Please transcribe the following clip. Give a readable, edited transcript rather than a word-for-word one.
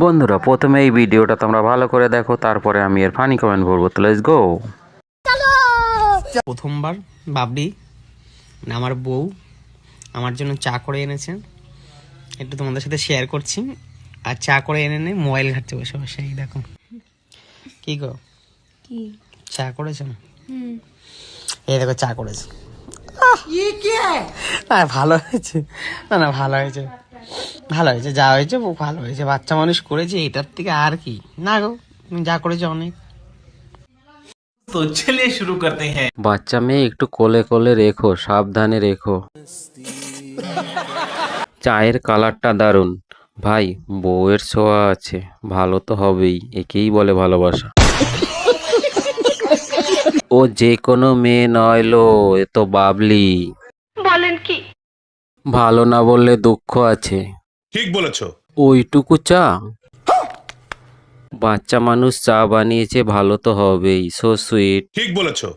বন্ধুরা, প্রথমে এই ভিডিওটা তোমরা ভালো করে দেখো, তারপরে আমি এর ফানি কমেন্ট বলবো। তো লেটস গো। প্রথমবার বাবলি মানে আমার বউ আমার জন্য চা করে এনেছেন, একটু তোমাদের সাথে শেয়ার করছি। আর চা করে এনে মোবাইল ঘাটতে বসে বসে, এই দেখো। কি গো, কি চা করেছেন? এই দেখো চা করেছে। না ভালো হয়েছে, না ভালো হয়েছে, ভালো হয়েছে, যা হয়েছে ভালো হয়েছে। বাচ্চা মানুষ করেছে, এটার থেকে আর কি। না গো, তুমি যা করেছো অনেক। तो चलिए शुरू करते हैं। বাচ্চা মেয়ে একটু কোলে কোলে রেখো, সাবধানে রেখো। চায়ের কালারটা দারুণ। ভাই, বউয়ের ছোঁয়া আছে, ভালো তো হবেই, একেই বলে ভালোবাসা। ও যে কোনো মেয়ে নয় লো, এ তো বাবলি। বলেন কি? ভালো না বললে দুঃখ আছে। ঠিক বলেছো। ওইটুকু চা? বাচ্চা মানুষ চা বানিয়েছে, ভালো তো হবেই, সো সুইট। ঠিক বলেছো।